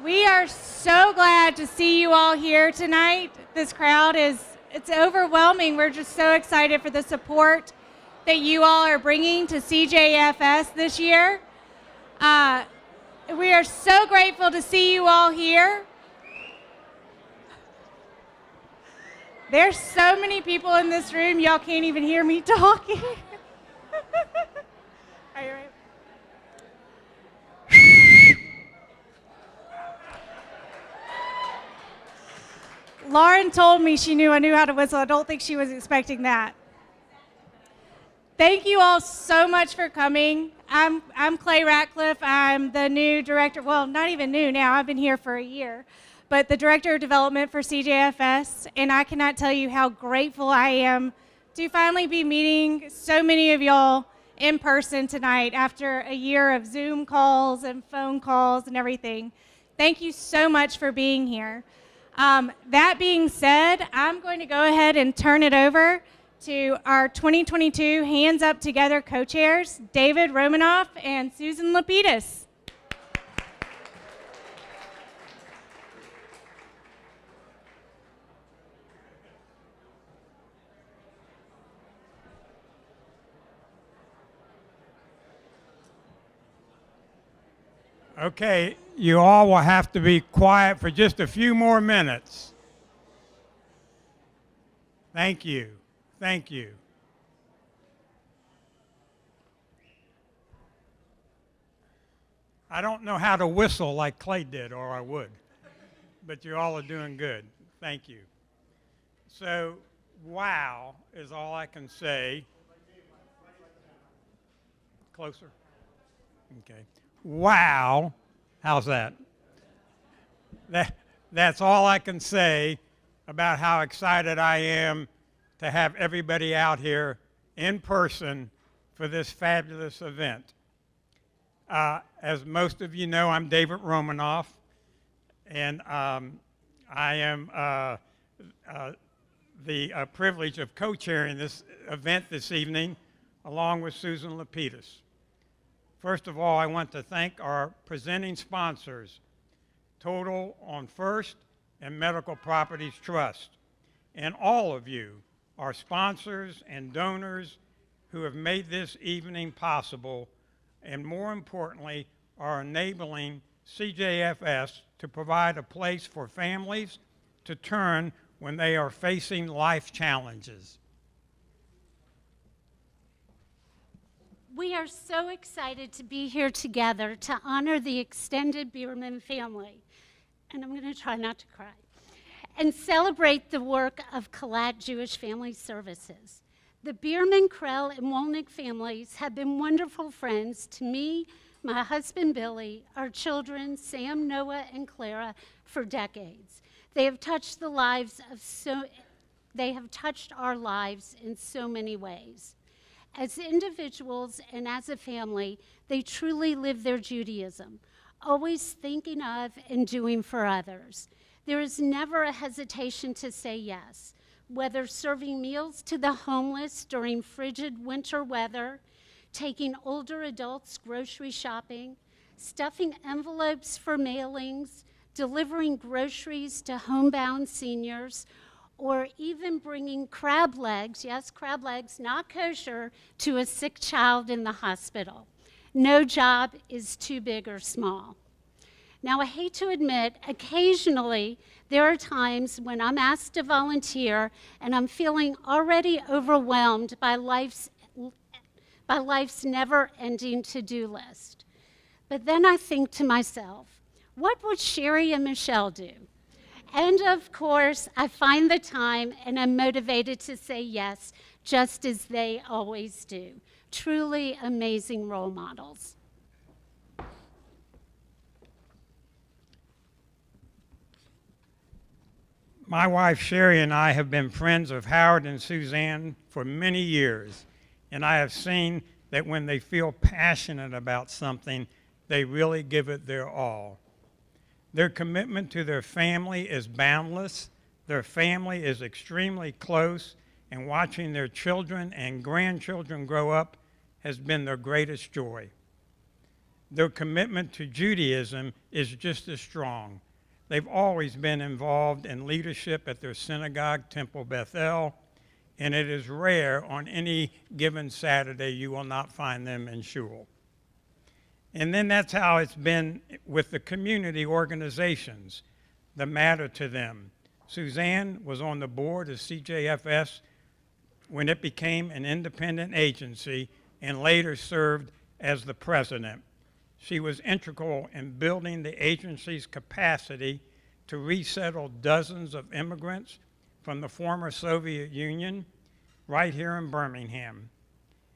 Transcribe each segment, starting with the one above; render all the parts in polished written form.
We are so glad to see you all here tonight. This crowd it's overwhelming. We're just so excited for the support that you all are bringing to CJFS this year. We are so grateful to see you all here. There's so many people in this room, y'all can't even hear me talking. Are you ready? Lauren told me she knew I knew how to whistle. I don't think she was expecting that. Thank you all so much for coming. I'm Clay Ratcliffe. I'm the new director, well, not even new now. I've been here for a year, but the director of development for CJFS, and I cannot tell you how grateful I am to finally be meeting so many of y'all in person tonight after a year of Zoom calls and phone calls and everything. Thank you so much for being here. That being said, I'm going to go ahead and turn it over to our 2022 Hands Up Together co-chairs, David Romanov and Susan Lopitas. Okay, you all will have to be quiet for just a few more minutes. Thank you. Thank you. I don't know how to whistle like Clay did, or I would, but you all are doing good. Thank you. So, wow is all I can say. Closer? Okay. Wow, how's that? That's all I can say about how excited I am to have everybody out here in person for this fabulous event. As most of you know, I'm David Romanov, and I am the privilege of co-chairing this event this evening along with Susan Lopitas. First of all, I want to thank our presenting sponsors, Total on First and Medical Properties Trust, and all of you, our sponsors and donors who have made this evening possible, and more importantly, are enabling CJFS to provide a place for families to turn when they are facing life challenges. We are so excited to be here together to honor the extended Bearman family, and I'm going to try not to cry, and celebrate the work of Kalat Jewish Family Services. The Bearman, Krell, and Wolnek families have been wonderful friends to me, my husband Billy, our children Sam, Noah, and Clara for decades. They have touched our lives in so many ways. As individuals and as a family, they truly live their Judaism, always thinking of and doing for others. There is never a hesitation to say yes, whether serving meals to the homeless during frigid winter weather, taking older adults grocery shopping, stuffing envelopes for mailings, delivering groceries to homebound seniors, or even bringing crab legs, yes, crab legs, not kosher, to a sick child in the hospital. No job is too big or small. Now, I hate to admit, occasionally there are times when I'm asked to volunteer and I'm feeling already overwhelmed by life's never-ending to-do list. But then I think to myself, what would Sherry and Michelle do? And of course, I find the time and I'm motivated to say yes, just as they always do. Truly amazing role models. My wife Sherry and I have been friends of Howard and Suzanne for many years, and I have seen that when they feel passionate about something, they really give it their all. Their commitment to their family is boundless. Their family is extremely close, and watching their children and grandchildren grow up has been their greatest joy. their commitment to Judaism is just as strong. They've always been involved in leadership at their synagogue, Temple Bethel, and it is rare on any given Saturday you will not find them in shul. And then that's how it's been with the community organizations that matter to them. Suzanne was on the board of CJFS when it became an independent agency and later served as the president. She was integral in building the agency's capacity to resettle dozens of immigrants from the former Soviet Union right here in Birmingham.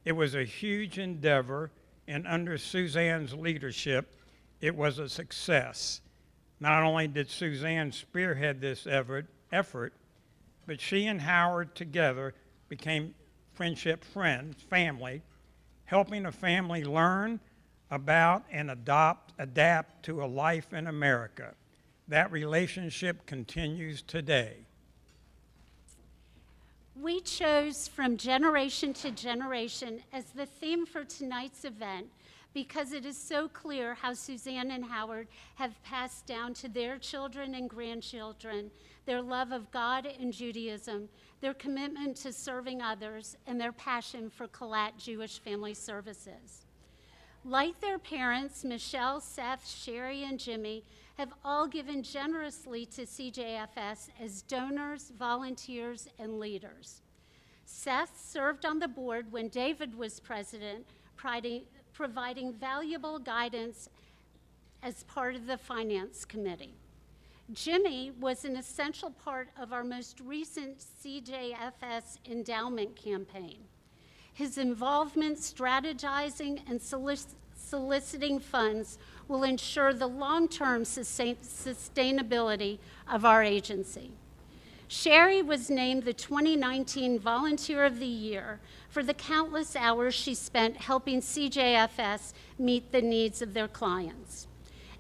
It was a huge endeavor, and under Suzanne's leadership, it was a success. Not only did Suzanne spearhead this effort, but she and Howard together became friendship friends, family, helping a family learn about and adapt to a life in America. That relationship continues today. We chose From Generation to Generation as the theme for tonight's event because it is so clear how Suzanne and Howard have passed down to their children and grandchildren their love of God and Judaism, their commitment to serving others, and their passion for Kalat Jewish Family Services. Like their parents, Michelle, Seth, Sherry, and Jimmy have all given generously to CJFS as donors, volunteers, and leaders. Seth served on the board when David was president, providing valuable guidance as part of the finance committee. Jimmy was an essential part of our most recent CJFS endowment campaign. His involvement strategizing and soliciting funds will ensure the long-term sustainability of our agency. Sherry was named the 2019 Volunteer of the Year for the countless hours she spent helping CJFS meet the needs of their clients.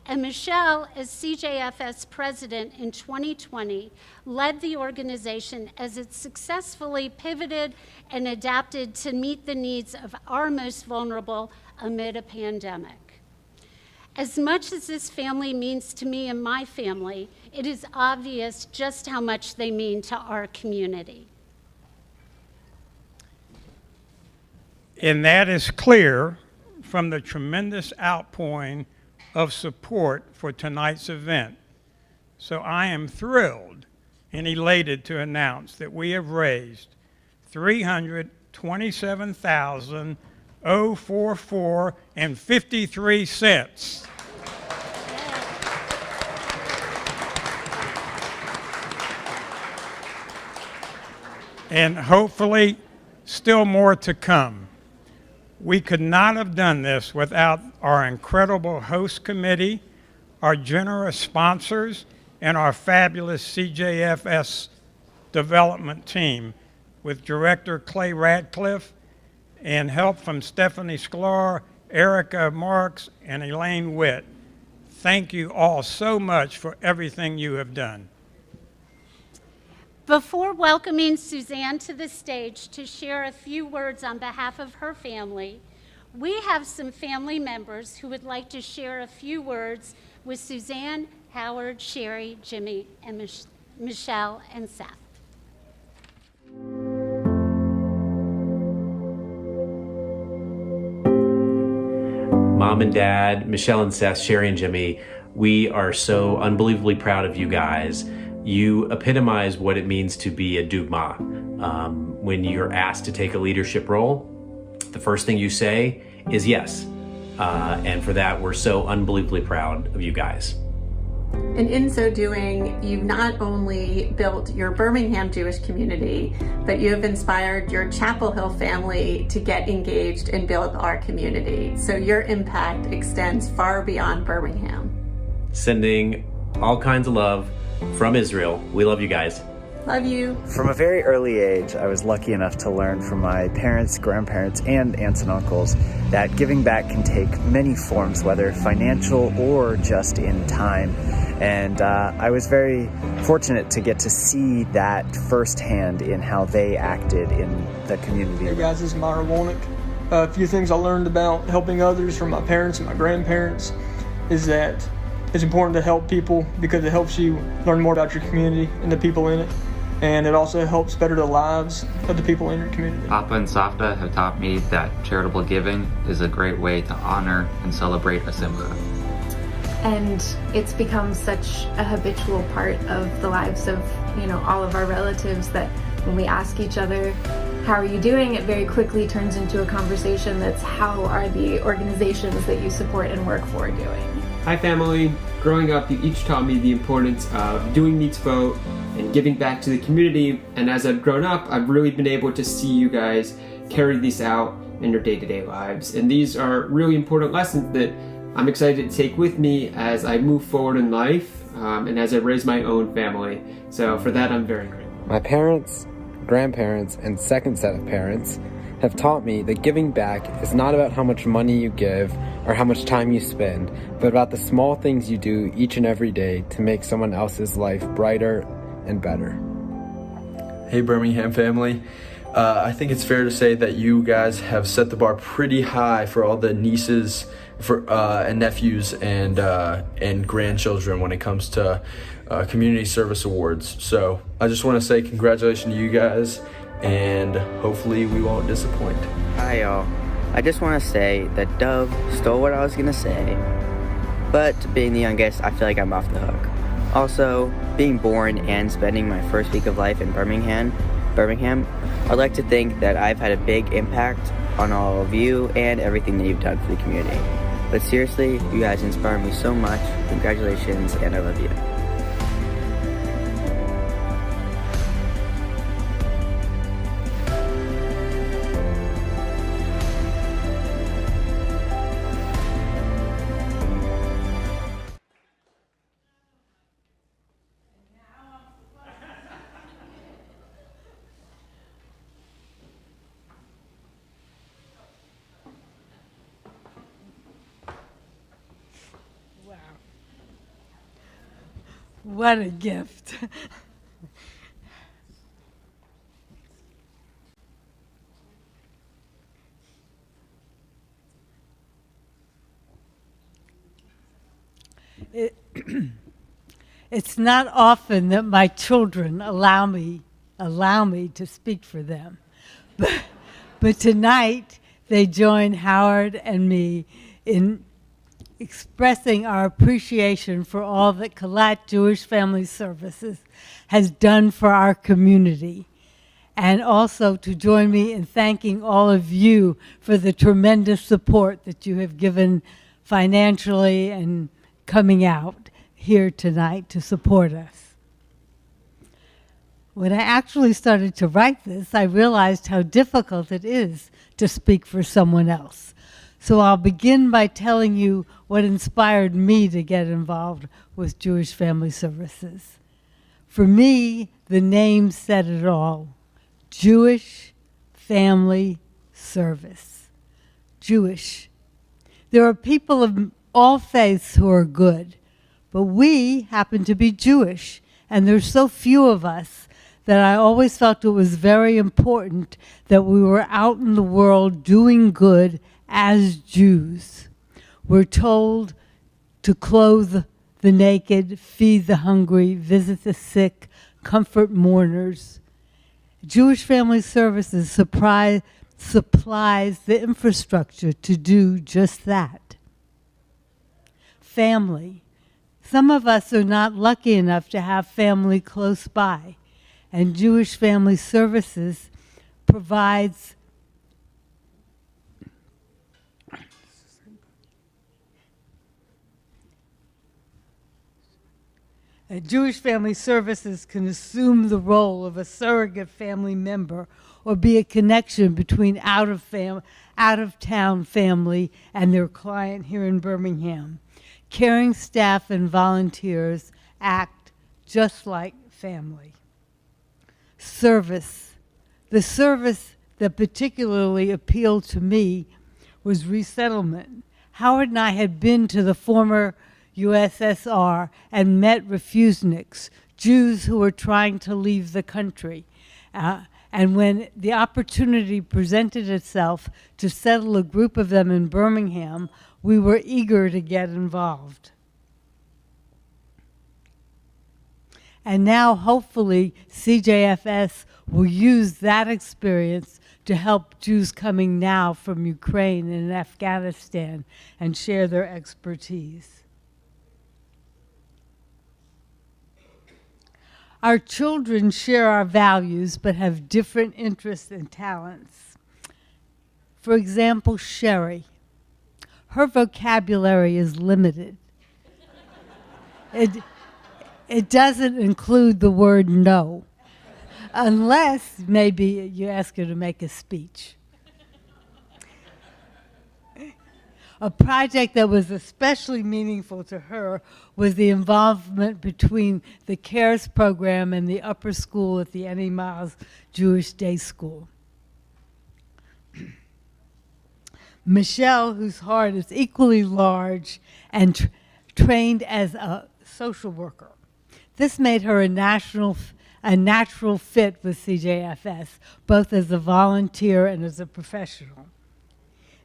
And Michelle, as CJFS president in 2020, led the organization as it successfully pivoted and adapted to meet the needs of our most vulnerable amid a pandemic. As much as this family means to me and my family, it is obvious just how much they mean to our community. And that is clear from the tremendous outpouring of support for tonight's event. So I am thrilled and elated to announce that we have raised $327,044.53. And hopefully still more to come. We could not have done this without our incredible host committee, our generous sponsors, and our fabulous CJFS development team with Director Clay Ratcliffe and help from Stephanie Sklar, Erica Marks, and Elaine Witt. Thank you all so much for everything you have done. Before welcoming Suzanne to the stage to share a few words on behalf of her family, we have some family members who would like to share a few words with Suzanne, Howard, Sherry, Jimmy, and Michelle, and Seth. Mom and Dad, Michelle and Seth, Sherry and Jimmy, we are so unbelievably proud of you guys. You epitomize what it means to be a dugma. When you're asked to take a leadership role, the first thing you say is yes. And for that, we're so unbelievably proud of you guys. And in so doing, you've not only built your Birmingham Jewish community, but you have inspired your Chapel Hill family to get engaged and build our community. So your impact extends far beyond Birmingham. Sending all kinds of love from Israel. We love you guys. Love you. From a very early age, I was lucky enough to learn from my parents, grandparents, and aunts and uncles that giving back can take many forms, whether financial or just in time. And I was very fortunate to get to see that firsthand in how they acted in the community. Hey guys, this is Krell Wolnek. A few things I learned about helping others from my parents and my grandparents is that it's important to help people because it helps you learn more about your community and the people in it. And it also helps better the lives of the people in your community. Papa and Safta have taught me that charitable giving is a great way to honor and celebrate a simcha. And it's become such a habitual part of the lives of, all of our relatives that when we ask each other, how are you doing? It very quickly turns into a conversation that's how are the organizations that you support and work for doing? Hi family. Growing up, you each taught me the importance of doing mitzvot and giving back to the community. And as I've grown up, I've really been able to see you guys carry these out in your day-to-day lives. And these are really important lessons that I'm excited to take with me as I move forward in life and as I raise my own family. So for that, I'm very grateful. My parents, grandparents, and second set of parents have taught me that giving back is not about how much money you give or how much time you spend, but about the small things you do each and every day to make someone else's life brighter and better. Hey Birmingham family, I think it's fair to say that you guys have set the bar pretty high for all the nieces and nephews and grandchildren when it comes to community service awards. So I just want to say congratulations to you guys, and hopefully we won't disappoint. Hi y'all. I just want to say that Dove stole what I was going to say, but being the youngest, I feel like I'm off the hook. Also, being born and spending my first week of life in Birmingham, I'd like to think that I've had a big impact on all of you and everything that you've done for the community. But seriously, you guys inspire me so much. Congratulations, and I love you. What a gift. It's not often that my children allow me to speak for them. But tonight they join Howard and me in expressing our appreciation for all that Kalat Jewish Family Services has done for our community, and also to join me in thanking all of you for the tremendous support that you have given financially and coming out here tonight to support us. When I actually started to write this, I realized how difficult it is to speak for someone else. So I'll begin by telling you what inspired me to get involved with Jewish Family Services. For me, the name said it all. Jewish Family Service. Jewish. There are people of all faiths who are good, but we happen to be Jewish, and there's so few of us that I always felt it was very important that we were out in the world doing good as Jews. We're told to clothe the naked, feed the hungry, visit the sick, comfort mourners. Jewish Family Services supplies the infrastructure to do just that. Family. Some of us are not lucky enough to have family close by, and Jewish Family Services provides Jewish Family Services can assume the role of a surrogate family member or be a connection between out-of-town family and their client here in Birmingham. Caring staff and volunteers act just like family. Service. The service that particularly appealed to me was resettlement. Howard and I had been to the former USSR and met refuseniks, Jews who were trying to leave the country. And when the opportunity presented itself to settle a group of them in Birmingham, we were eager to get involved. And now, hopefully, CJFS will use that experience to help Jews coming now from Ukraine and Afghanistan and share their expertise. Our children share our values but have different interests and talents. For example, Sherry. Her vocabulary is limited. It doesn't include the word no, unless maybe you ask her to make a speech. A project that was especially meaningful to her was the involvement between the CARES program and the upper school at the Annie Miles Jewish Day School. Michelle, whose heart is equally large and trained as a social worker. This made her a natural fit with CJFS, both as a volunteer and as a professional.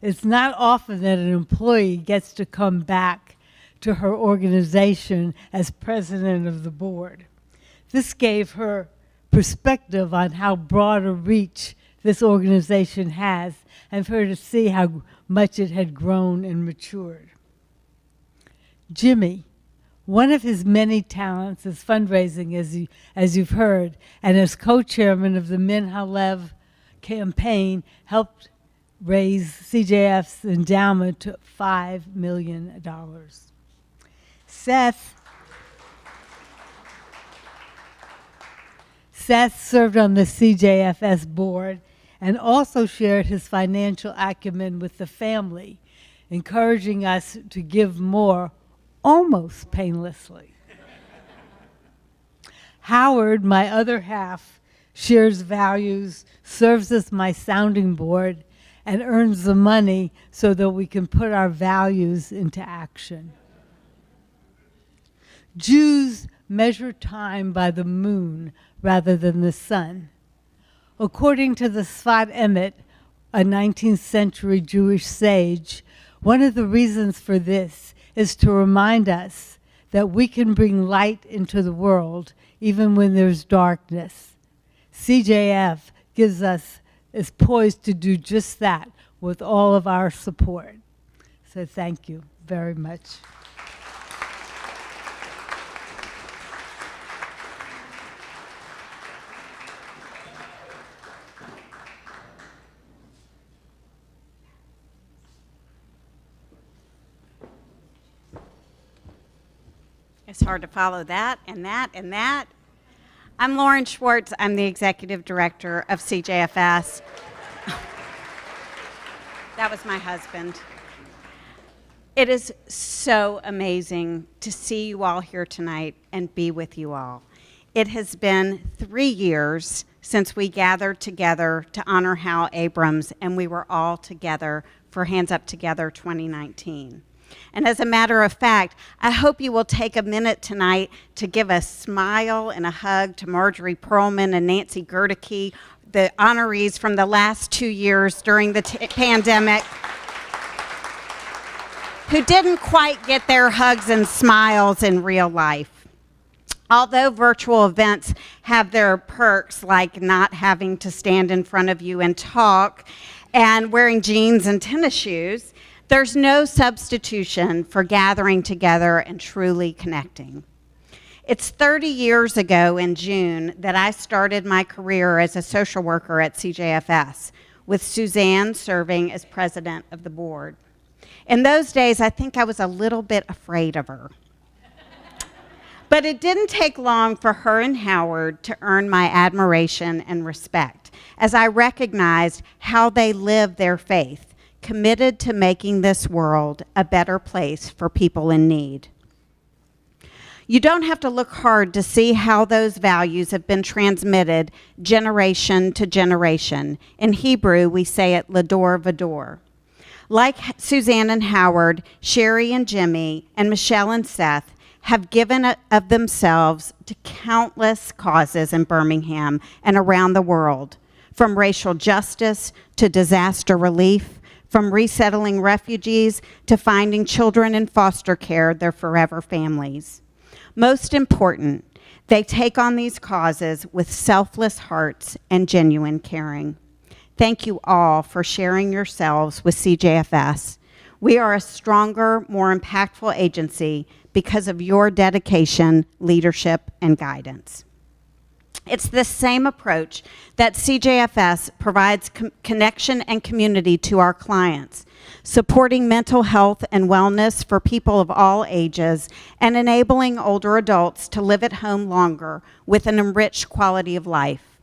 It's not often that an employee gets to come back to her organization as president of the board. This gave her perspective on how broad a reach this organization has, and for her to see how much it had grown and matured. Jimmy, one of his many talents is fundraising, as you've heard, and as co-chairman of the Min Halev campaign, helped raise CJF's endowment to $5 million. Seth served on the CJFS board and also shared his financial acumen with the family, encouraging us to give more almost painlessly. Howard, my other half, shares values, serves as my sounding board, and earns the money so that we can put our values into action. Jews measure time by the moon rather than the sun. According to the Sfat Emet, a 19th century Jewish sage, one of the reasons for this is to remind us that we can bring light into the world even when there's darkness. CJF is poised to do just that with all of our support. So thank you very much. It's hard to follow that and that and that. I'm Lauren Schwartz. I'm the executive director of CJFS. That was my husband. It is so amazing to see you all here tonight and be with you all. It has been 3 years since we gathered together to honor Hal Abrams, and we were all together for Hands Up Together 2019. And as a matter of fact, I hope you will take a minute tonight to give a smile and a hug to Marjorie Perlman and Nancy Gerticke, the honorees from the last 2 years during the pandemic, who didn't quite get their hugs and smiles in real life. Although virtual events have their perks, like not having to stand in front of you and talk and wearing jeans and tennis shoes, there's no substitution for gathering together and truly connecting. It's 30 years ago in June that I started my career as a social worker at CJFS, with Suzanne serving as president of the board. In those days, I think I was a little bit afraid of her. But it didn't take long for her and Howard to earn my admiration and respect, as I recognized how they lived their faith, committed to making this world a better place for people in need. You don't have to look hard to see how those values have been transmitted generation to generation. In Hebrew, we say it lador vador. Like Suzanne and Howard, Sherry and Jimmy, and Michelle and Seth have given of themselves to countless causes in Birmingham and around the world, from racial justice to disaster relief, from resettling refugees to finding children in foster care their forever families. Most important, they take on these causes with selfless hearts and genuine caring. Thank you all for sharing yourselves with CJFS. We are a stronger, more impactful agency because of your dedication, leadership, and guidance. It's this same approach that CJFS provides connection and community to our clients, supporting mental health and wellness for people of all ages and enabling older adults to live at home longer with an enriched quality of life.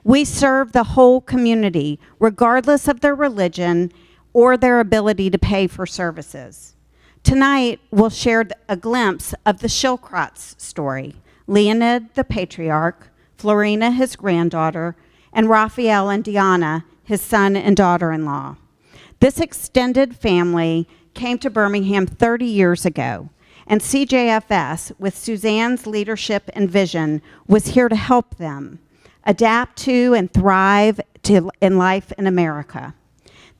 We serve the whole community, regardless of their religion or their ability to pay for services. Tonight, we'll share a glimpse of the Shulkroth's story, Leonard, the patriarch, Florina, his granddaughter, and Raphael and Diana, his son and daughter-in-law. This extended family came to Birmingham 30 years ago, and CJFS, with Suzanne's leadership and vision, was here to help them adapt to and thrive in life in America.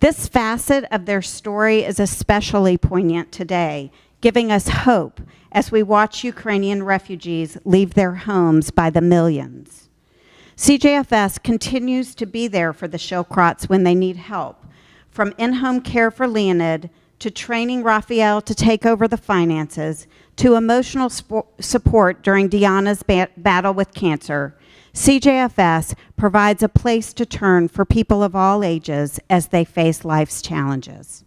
This facet of their story is especially poignant today, giving us hope as we watch Ukrainian refugees leave their homes by the millions. CJFS continues to be there for the Shulkroths when they need help, from in-home care for Leonid, to training Raphael to take over the finances, to emotional support during Diana's battle with cancer. CJFS provides a place to turn for people of all ages as they face life's challenges.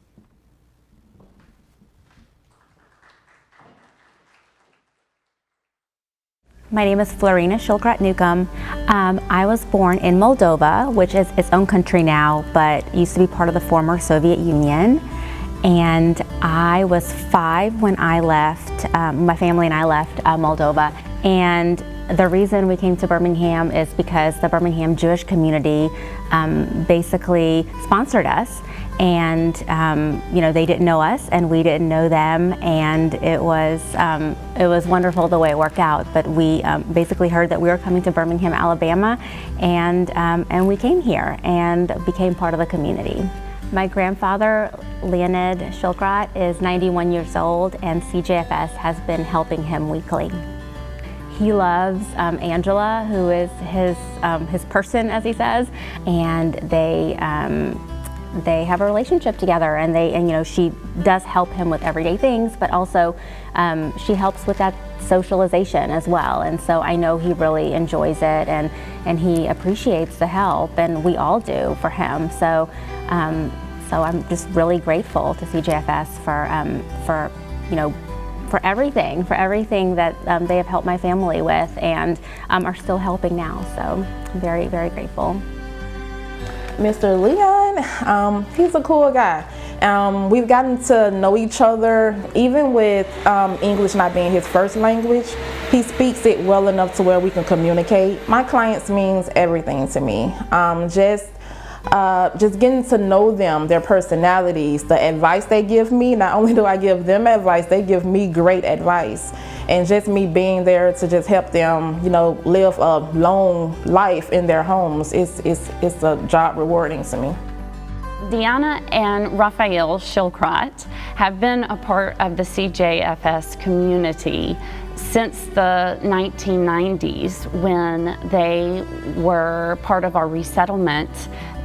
My name is Florina Shulkroth Newcomb. I was born in Moldova, which is its own country now, but used to be part of the former Soviet Union. And I was 5 when I left, my family and I left Moldova. And the reason we came to Birmingham is because the Birmingham Jewish community basically sponsored us. And they didn't know us and we didn't know them, and it was wonderful the way it worked out. But we basically heard that we were coming to Birmingham, Alabama, and we came here and became part of the community. My grandfather, Leonard Shulkroth, is 91 years old, and CJFS has been helping him weekly. He loves Angela, who is his person, as he says, and they have a relationship together, and she does help him with everyday things, but also she helps with that socialization as well. And so I know he really enjoys it, and he appreciates the help, and we all do for him. So I'm just really grateful to CJFS for everything that they have helped my family with, and are still helping now. So I'm very, very grateful. Mr. Leon, he's a cool guy. We've gotten to know each other, even with English not being his first language. He speaks it well enough to where we can communicate. My clients means everything to me. Just getting to know them, their personalities, the advice they give me. Not only do I give them advice, they give me great advice. And just me being there to just help them, live a long life in their homes, it's a job rewarding to me. Diana and Raphael Shulkroth have been a part of the CJFS community since the 1990s, when they were part of our resettlement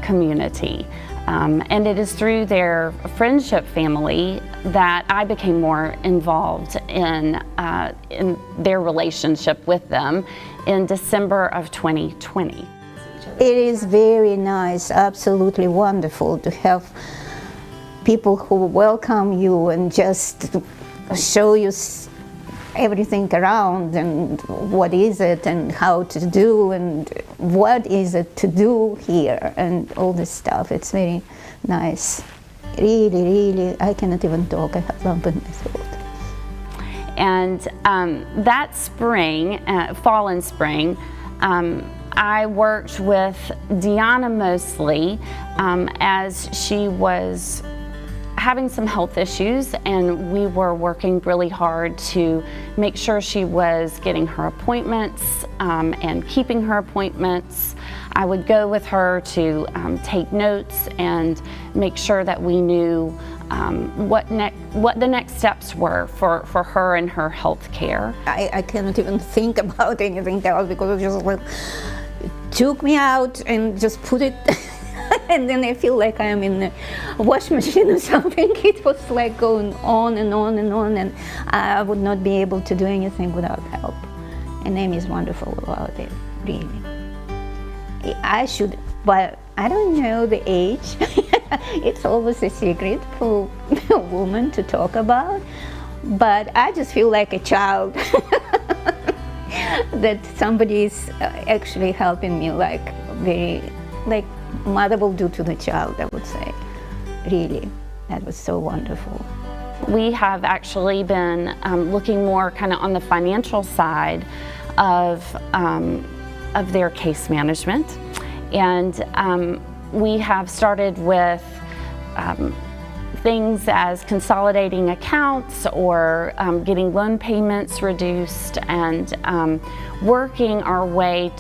community. And it is through their friendship family that I became more involved in their relationship with them in December of 2020. It is very nice, absolutely wonderful to have people who welcome you and just show you everything around, and what is it and how to do and what is it to do here and all this stuff. It's very nice. Really, really, I cannot even talk. I have lump in my throat. And that spring, fall and spring, I worked with Diana mostly as she was having some health issues, and we were working really hard to make sure she was getting her appointments and keeping her appointments. I would go with her to take notes and make sure that we knew what the next steps were for her and her health care. I cannot even think about anything else because it just like took me out and just put it and then I feel like I am in a wash machine or something. It was like going on and on and on, and I would not be able to do anything without help. And Amy is wonderful about it, really. I should, but I don't know the age. It's always a secret for a woman to talk about, but I just feel like a child. That somebody is actually helping me, like very, like mother will do to the child, I would say. Really, that was so wonderful. We have actually been looking more kind of on the financial side of their case management, and we have started with things as consolidating accounts or getting loan payments reduced, and working our way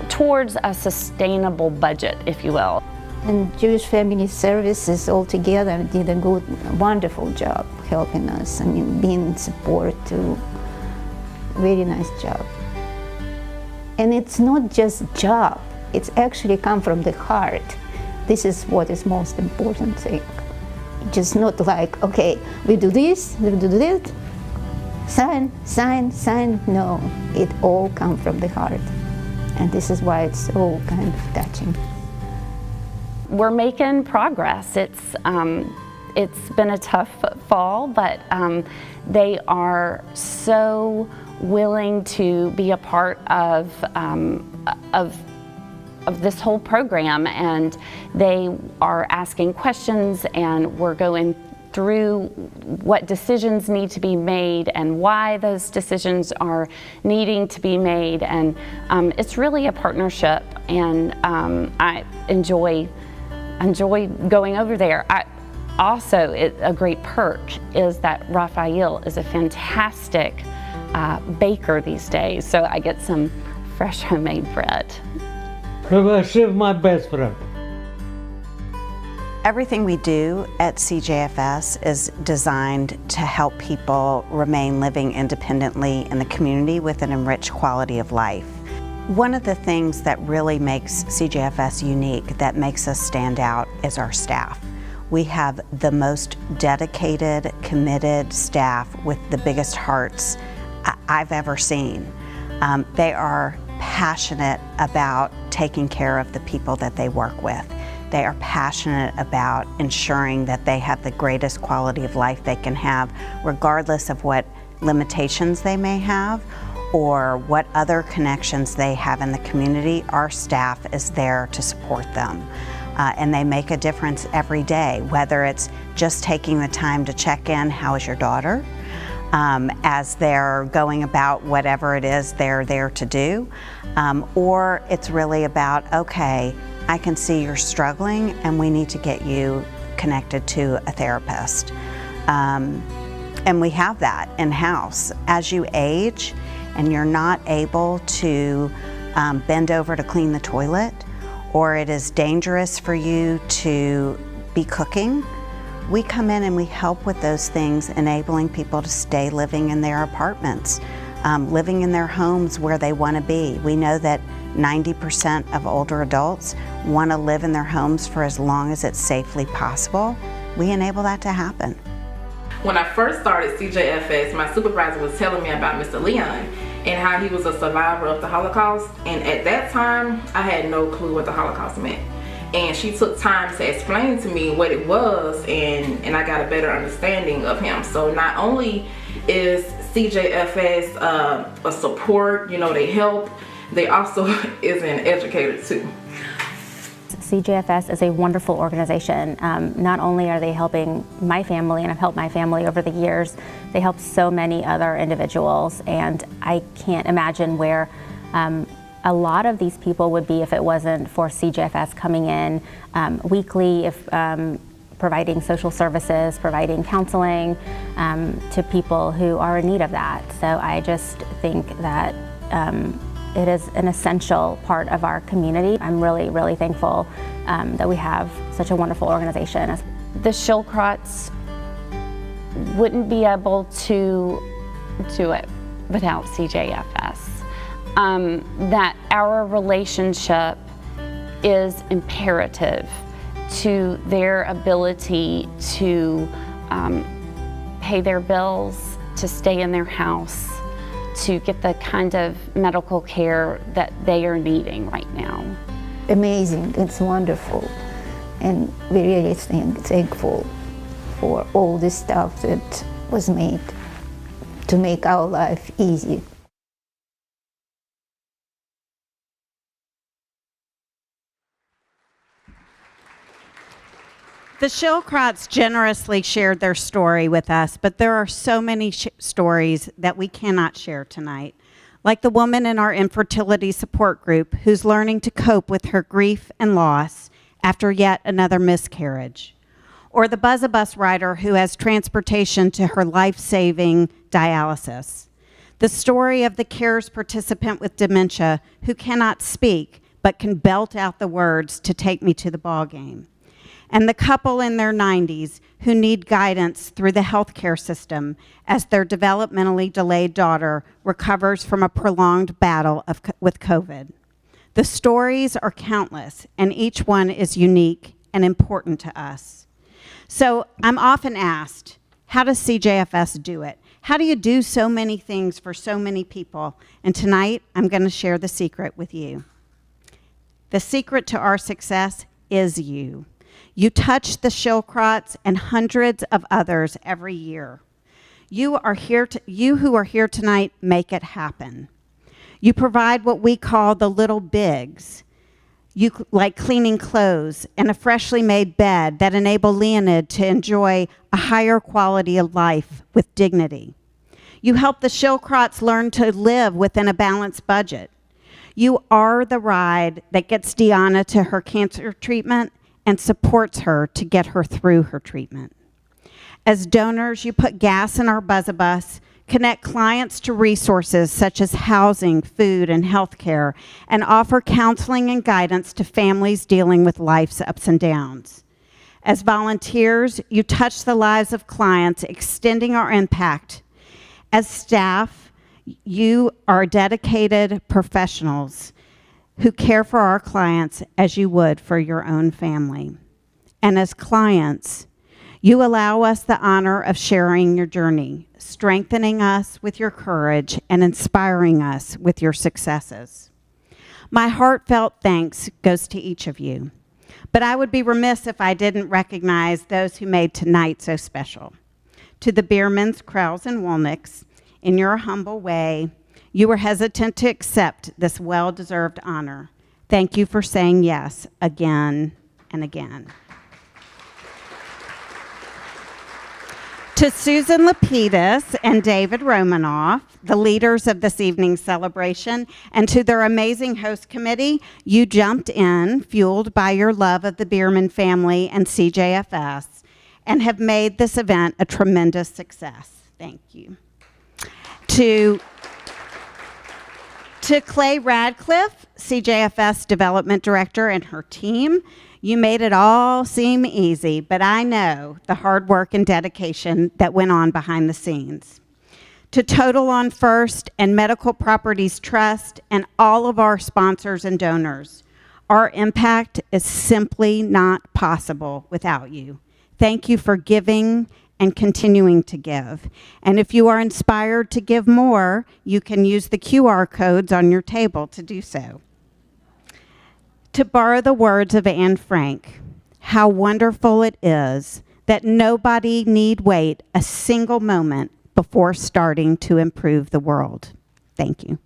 towards a sustainable budget, if you will. And Jewish Family Services altogether did a good, wonderful job helping us. I mean, being support to very nice job. And it's not just job, it's actually come from the heart. This is what is most important thing. Just not like, okay, we do this, we do that, sign, sign, sign. No, it all comes from the heart. And this is why it's so kind of touching. We're making progress. It's been a tough fall, but they are so willing to be a part of this whole program, and they are asking questions, and we're going through what decisions need to be made and why those decisions are needing to be made, and it's really a partnership, and I enjoy going over there. A great perk is that Raphael is a fantastic baker these days, so I get some fresh homemade bread. My best friend. Everything we do at CJFS is designed to help people remain living independently in the community with an enriched quality of life. One of the things that really makes CJFS unique, that makes us stand out, is our staff. We have the most dedicated, committed staff with the biggest hearts I've ever seen. They are passionate about taking care of the people that they work with. They are passionate about ensuring that they have the greatest quality of life they can have, regardless of what limitations they may have or what other connections they have in the community. Our staff is there to support them. And they make a difference every day, whether it's just taking the time to check in, how is your daughter? As they're going about whatever it is they're there to do, or it's really about, okay, I can see you're struggling and we need to get you connected to a therapist. And we have that in-house. As you age and you're not able to bend over to clean the toilet, or it is dangerous for you to be cooking, we come in and we help with those things, enabling people to stay living in their apartments, living in their homes where they want to be. We know that 90% of older adults want to live in their homes for as long as it's safely possible. We enable that to happen. When I first started CJFS, my supervisor was telling me about Mr. Leon and how he was a survivor of the Holocaust. And at that time, I had no clue what the Holocaust meant. And she took time to explain to me what it was, and I got a better understanding of him. So not only is CJFS a support, you know, they help, they also is an educator too. CJFS is a wonderful organization. Not only are they helping my family, and I've helped my family over the years, they help so many other individuals, and I can't imagine where a lot of these people would be if it wasn't for CJFS coming in weekly, providing social services, providing counseling to people who are in need of that. So I just think that It is an essential part of our community. I'm really, really thankful that we have such a wonderful organization. The Shulkroths wouldn't be able to do it without CJFS. That our relationship is imperative to their ability to pay their bills, to stay in their house, to get the kind of medical care that they are needing right now. Amazing, it's wonderful, and we really thankful for all the stuff that was made to make our life easy. The Shulkroths generously shared their story with us, but there are so many stories that we cannot share tonight. Like the woman in our infertility support group who's learning to cope with her grief and loss after yet another miscarriage. Or the bus rider who has transportation to her life-saving dialysis. The story of the CARES participant with dementia who cannot speak but can belt out the words to take me to the ball game. And the couple in their 90s who need guidance through the healthcare system as their developmentally delayed daughter recovers from a prolonged battle with COVID. The stories are countless, and each one is unique and important to us. So I'm often asked, how does CJFS do it? How do you do so many things for so many people? And tonight, I'm going to share the secret with you. The secret to our success is you. You touch the Shulkroths and hundreds of others every year. You who are here tonight make it happen. You provide what we call the little bigs, like cleaning clothes and a freshly made bed that enable Leonard to enjoy a higher quality of life with dignity. You help the Shulkroths learn to live within a balanced budget. You are the ride that gets Deanna to her cancer treatment and supports her to get her through her treatment. As donors, you put gas in our bus, connect clients to resources such as housing, food, and healthcare, and offer counseling and guidance to families dealing with life's ups and downs. As volunteers, you touch the lives of clients, extending our impact. As staff, you are dedicated professionals who care for our clients as you would for your own family. And as clients, you allow us the honor of sharing your journey, strengthening us with your courage and inspiring us with your successes. My heartfelt thanks goes to each of you, but I would be remiss if I didn't recognize those who made tonight so special. To the Bearmans, Krells, and Wolneks, in your humble way, you were hesitant to accept this well-deserved honor. Thank you for saying yes again and again. To Susan Lopitas and David Romanov, the leaders of this evening's celebration, and to their amazing host committee, you jumped in, fueled by your love of the Bearman family and CJFS, and have made this event a tremendous success. Thank you. To Clay Ratcliffe, CJFS Development Director, and her team, you made it all seem easy, but I know the hard work and dedication that went on behind the scenes. To Total on First and Medical Properties Trust and all of our sponsors and donors, our impact is simply not possible without you. Thank you for giving and continuing to give. And if you are inspired to give more, you can use the QR codes on your table to do so. To borrow the words of Anne Frank, how wonderful it is that nobody need wait a single moment before starting to improve the world. Thank you.